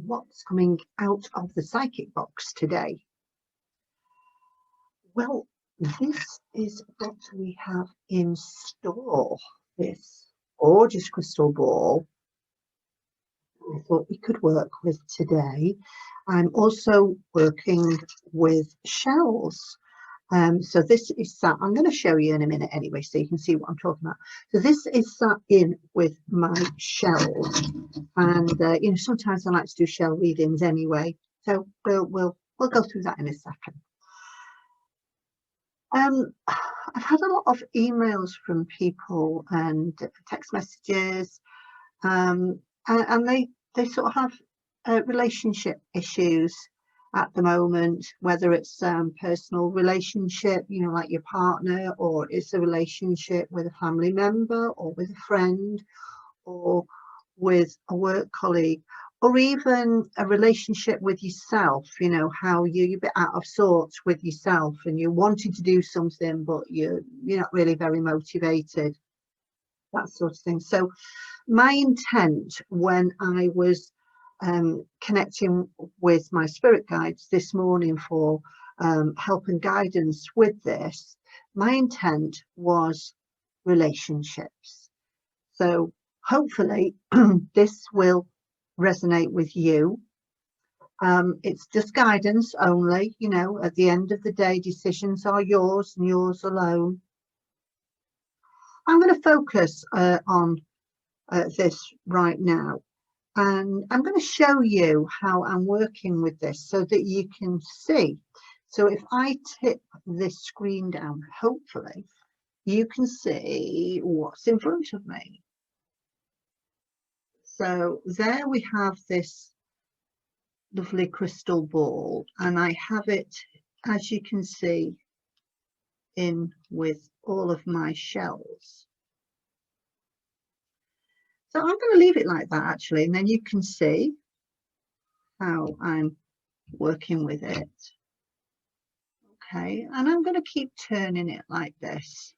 what's coming out of the psychic box today? Well, this is what we have in store, this gorgeous crystal ball I thought we could work with today. I'm also working with shells. So this is that. I'm going to show you in a minute anyway, so you can see what I'm talking about. So this is sat in with my shells, and you know, sometimes I like to do shell readings anyway. So we'll go through that in a second. I've had a lot of emails from people and text messages, and they sort of have relationship issues at the moment, whether it's personal relationship, you know, like your partner, or it's a relationship with a family member or with a friend or with a work colleague, or even a relationship with yourself, you know, how you're a bit out of sorts with yourself and you're wanting to do something but you're not really very motivated, that sort of thing. So my intent when I was connecting with my spirit guides this morning for help and guidance with this, my intent was relationships. So hopefully this will resonate with you. It's just guidance only, you know, at the end of the day, decisions are yours and yours alone. I'm going to focus on this right now, and I'm going to show you how I'm working with this so that you can see. So if I tip this screen down, hopefully you can see what's in front of me. So there we have this lovely crystal ball, and I have it, as you can see, in with all of my shells. So I'm going to leave it like that actually, and then you can see how I'm working with it. Okay, and I'm going to keep turning it like this.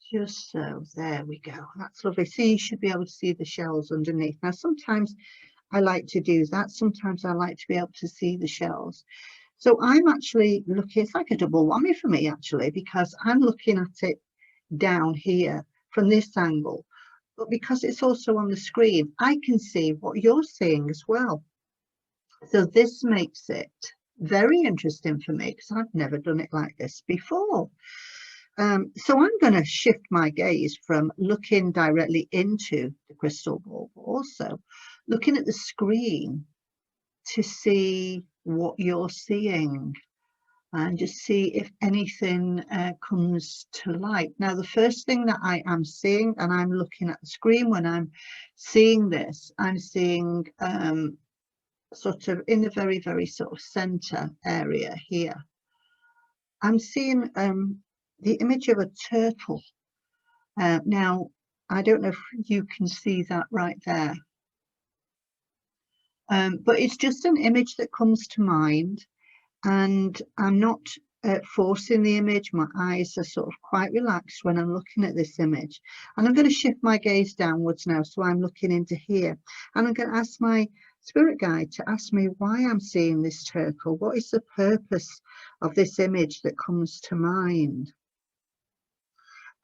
Just so, there we go. That's lovely. So you should be able to see the shells underneath. Now, sometimes I like to do that. Sometimes I like to be able to see the shells. So I'm actually looking, it's like a double whammy for me actually, because I'm looking at it down here from this angle, but because it's also on the screen, I can see what you're seeing as well. So this makes it very interesting for me because I've never done it like this before. So I'm going to shift my gaze from looking directly into the crystal ball, but also looking at the screen to see what you're seeing and just see if anything comes to light. Now, the first thing that I am seeing, and I'm looking at the screen when I'm seeing this, I'm seeing sort of in the very, very sort of center area here, I'm seeing the image of a turtle. Now, I don't know if you can see that right there, but it's just an image that comes to mind, and I'm not forcing the image. My eyes are sort of quite relaxed when I'm looking at this image, and I'm going to shift my gaze downwards now, so I'm looking into here, and I'm going to ask my spirit guide to ask me why I'm seeing this turtle. What is the purpose of this image that comes to mind?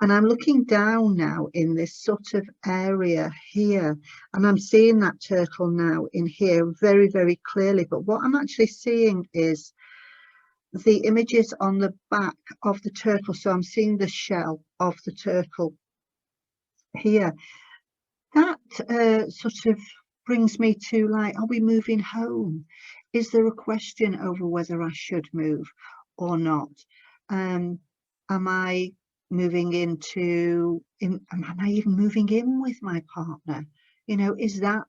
And I'm looking down now in this sort of area here, and I'm seeing that turtle now in here very, very clearly. But what I'm actually seeing is the images on the back of the turtle. So I'm seeing the shell of the turtle here. That sort of brings me to, like, are we moving home? Is there a question over whether I should move or not? Am I moving into, am I even moving in with my partner? You know, is that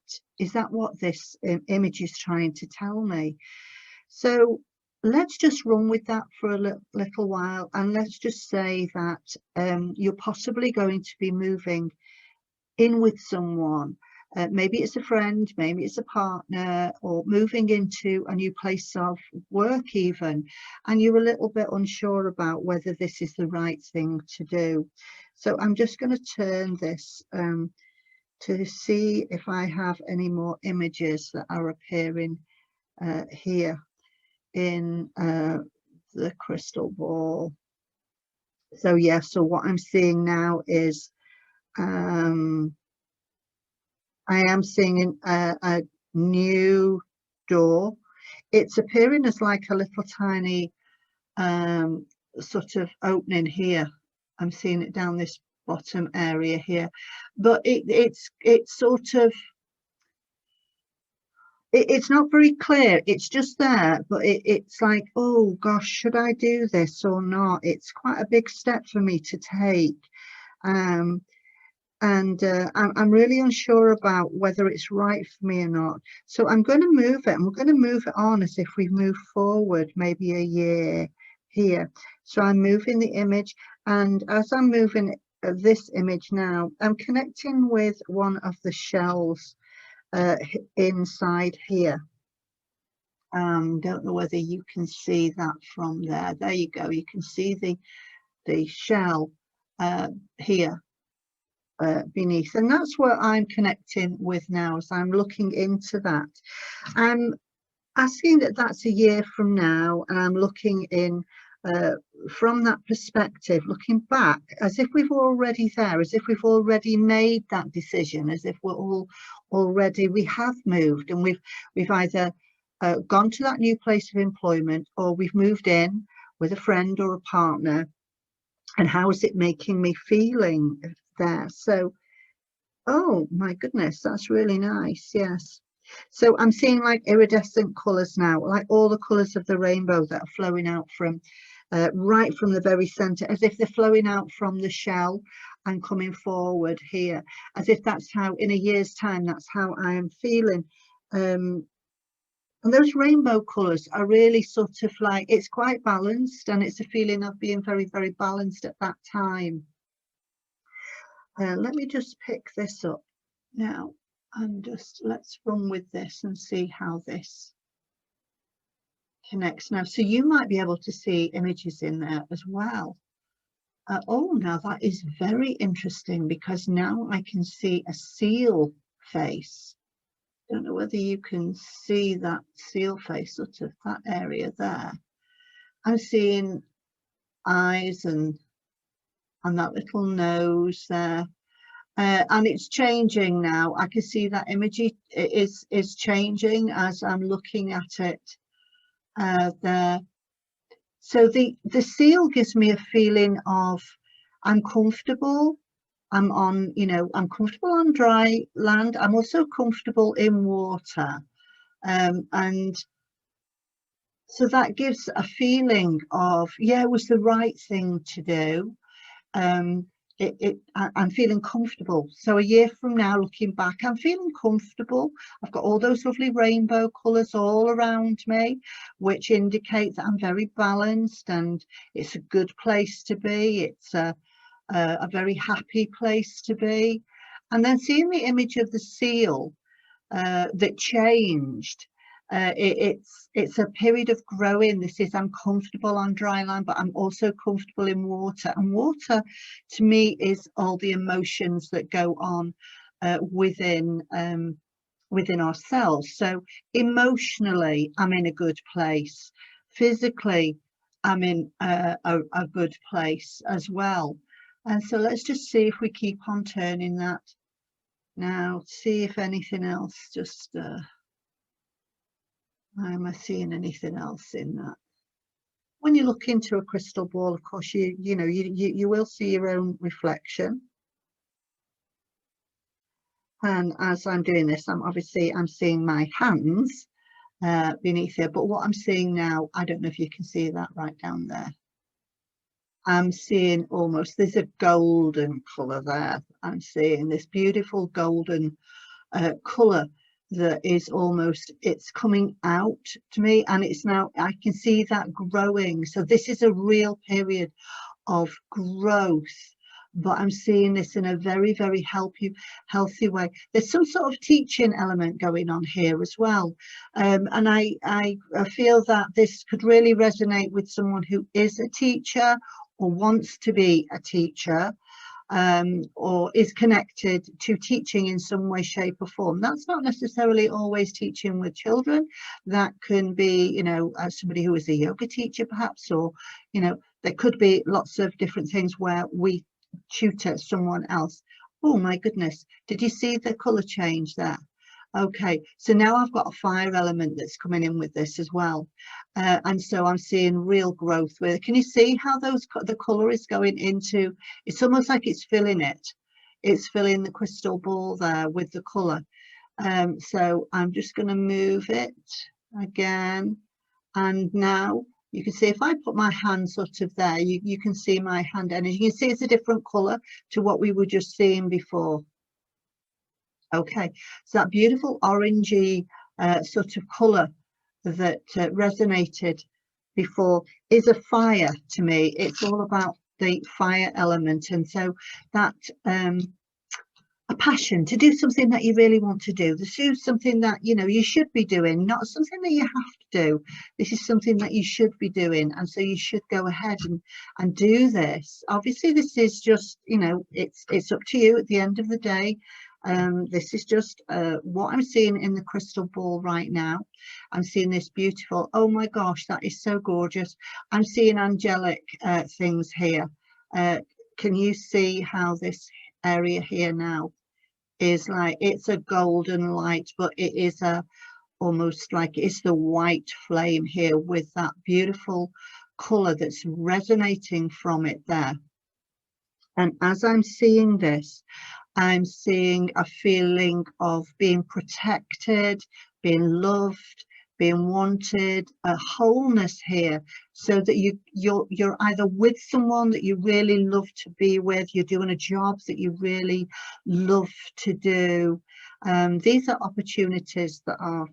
what this image is trying to tell me? So let's just run with that for a little while, and let's just say that you're possibly going to be moving in with someone. Maybe it's a friend, maybe it's a partner, or moving into a new place of work even, and you're a little bit unsure about whether this is the right thing to do. So I'm just going to turn this to see if I have any more images that are appearing here in the crystal ball. So yeah, so what I'm seeing now is I am seeing a new door. It's appearing as like a little tiny sort of opening here. I'm seeing it down this bottom area here, but it's sort of it's not very clear. It's just there, but it's like, oh gosh, should I do this or not? It's quite a big step for me to take, and I'm really unsure about whether it's right for me or not. So I'm going to move it, and we're going to move it on as if we move forward maybe a year here. So I'm moving the image, and as I'm moving this image now, I'm connecting with one of the shells inside here. Don't know whether you can see that from there. There you go. You can see the shell here beneath, and that's what I'm connecting with now as I'm looking into that. I'm asking that that's a year from now, and I'm looking in from that perspective, looking back as if we've already there, as if we've already made that decision, as if we're all already, we have moved, and we've either gone to that new place of employment, or we've moved in with a friend or a partner, and how is it making me feeling there? So, oh my goodness, that's really nice. Yes. So I'm seeing like iridescent colors now, like all the colors of the rainbow that are flowing out from right from the very center, as if they're flowing out from the shell and coming forward here, as if that's how in a year's time, that's how I am feeling. And those rainbow colors are really sort of like, it's quite balanced, and it's a feeling of being very, very balanced at that time. Let me just pick this up now, and just let's run with this and see how this connects now. So you might be able to see images in there as well. Oh, now that is very interesting, because now I can see a seal face. Don't know whether you can see that seal face, sort of that area there. I'm seeing eyes and that little nose there. And it's changing now. I can see that image is changing as I'm looking at it there. So the seal gives me a feeling of I'm comfortable. I'm on, you know, I'm comfortable on dry land. I'm also comfortable in water. And so that gives a feeling of, yeah, it was the right thing to do. I'm feeling comfortable. So a year from now, looking back, I'm feeling comfortable. I've got all those lovely rainbow colours all around me, which indicate that I'm very balanced, and it's a good place to be. It's a very happy place to be. And then seeing the image of the seal that changed. It's a period of growing. This is, I'm comfortable on dry land, but I'm also comfortable in water. And water, to me, is all the emotions that go on within ourselves. So emotionally, I'm in a good place. Physically, I'm in a good place as well. And so let's just see if we keep on turning that now, see if anything else just am I seeing anything else in that? When you look into a crystal ball, of course, you will see your own reflection. And as I'm doing this, I'm seeing my hands beneath here. But what I'm seeing now, I don't know if you can see that right down there. I'm seeing almost, there's a golden colour there. I'm seeing this beautiful golden colour that is almost, it's coming out to me, and it's now, I can see that growing. So this is a real period of growth, but I'm seeing this in a very, very healthy way. There's some sort of teaching element going on here as well, and I feel that this could really resonate with someone who is a teacher or wants to be a teacher. or is connected to teaching in some way, shape or form. That's not necessarily always teaching with children. That can be, you know, somebody who is a yoga teacher perhaps, or, you know, there could be lots of different things where we tutor someone else. Oh my goodness, did you see the colour change there? Okay, so now I've got a fire element that's coming in with this as well, and so I'm seeing real growth with it. Can you see how the colour is going into? It's almost like it's filling it. It's filling the crystal ball there with the colour. So I'm just going to move it again, and now you can see if I put my hand sort of there, you can see my hand energy. You can see it's a different colour to what we were just seeing before. Okay, so that beautiful orangey sort of colour that resonated before is a fire to me. It's all about the fire element, and so that a passion to do something that you really want to do. This is something that, you know, you should be doing, not something that you have to do. This is something that you should be doing, and so you should go ahead and do this. Obviously this is just, you know, it's up to you at the end of the day. This is just what I'm seeing in the crystal ball right now. I'm seeing this beautiful, oh my gosh, that is so gorgeous. I'm seeing angelic things here. Can you see how this area here now is like, it's a golden light, but it is a almost like it's the white flame here with that beautiful color that's resonating from it there. And as I'm seeing this, I'm seeing a feeling of being protected, being loved, being wanted, a wholeness here, so that you're either with someone that you really love to be with, you're doing a job that you really love to do. These are opportunities that are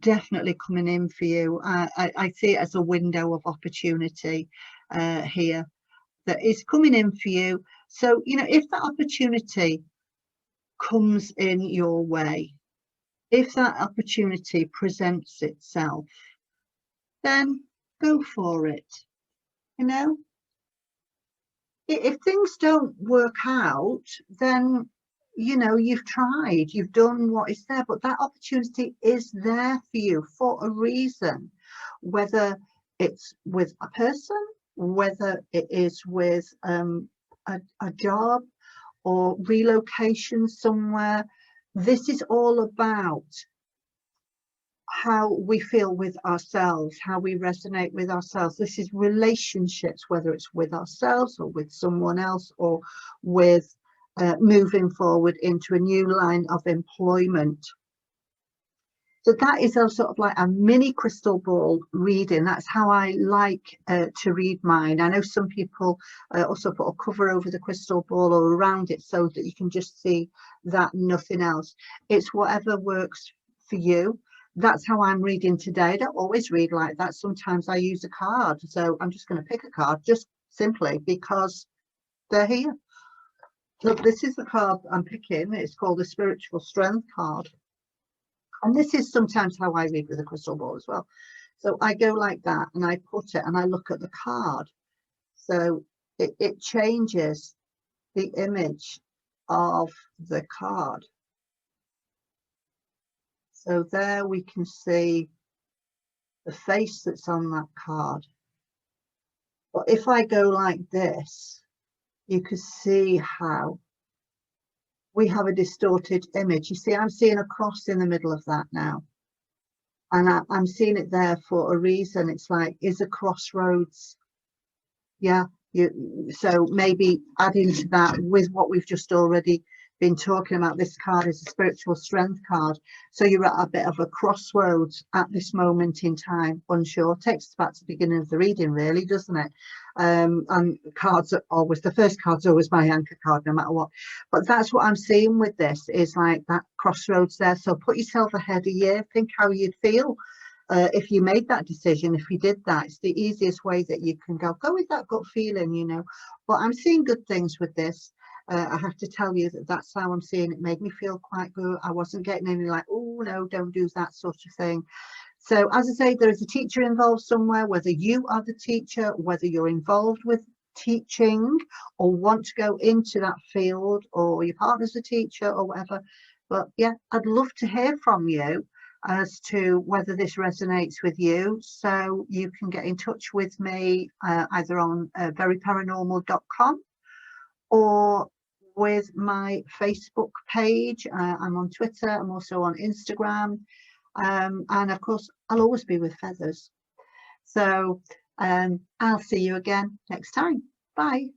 definitely coming in for you. I see it as a window of opportunity here that is coming in for you. So, you know, if that opportunity comes in your way, if that opportunity presents itself, then go for it. You know, if things don't work out, then, you know, you've tried, you've done what is there, but that opportunity is there for you for a reason, whether it's with a person, whether it is with a job or relocation somewhere. This is all about how we feel with ourselves, how we resonate with ourselves. This is relationships, whether it's with ourselves or with someone else, or with moving forward into a new line of employment. So that is a sort of like a mini crystal ball reading. That's how I like to read mine. I know some people also put a cover over the crystal ball or around it so that you can just see that, nothing else. It's whatever works for you. That's how I'm reading today. I don't always read like that. Sometimes I use a card. So I'm just going to pick a card just simply because they're here. Look, this is the card I'm picking. It's called the Spiritual Strength card. And this is sometimes how I read with a crystal ball as well. So I go like that and I put it and I look at the card. So it changes the image of the card. So there we can see the face that's on that card. But if I go like this, you can see how we have a distorted image. You see, I'm seeing a cross in the middle of that now. And I'm seeing it there for a reason. It's like, is a crossroads. Yeah, so maybe adding to that with what we've just already been talking about. This card is a spiritual strength card. So you're at a bit of a crossroads at this moment in time, unsure. Takes us back to the beginning of the reading, really, doesn't it? And cards are always, the first card's always my anchor card, no matter what. But that's what I'm seeing with this, is like that crossroads there. So put yourself ahead a year, think how you'd feel if you made that decision. If you did that, it's the easiest way that you can go with that gut feeling, you know. But I'm seeing good things with this. I have to tell you that that's how I'm seeing it. Made me feel quite good. I wasn't getting any like, oh no, don't do that sort of thing. So as I say, there is a teacher involved somewhere, whether you are the teacher, whether you're involved with teaching or want to go into that field, or your partner's a teacher or whatever. But yeah, I'd love to hear from you as to whether this resonates with you. So you can get in touch with me either on veryparanormal.com or with my Facebook page. I'm on Twitter, I'm also on Instagram, and of course I'll always be with feathers. So I'll see you again next time. Bye.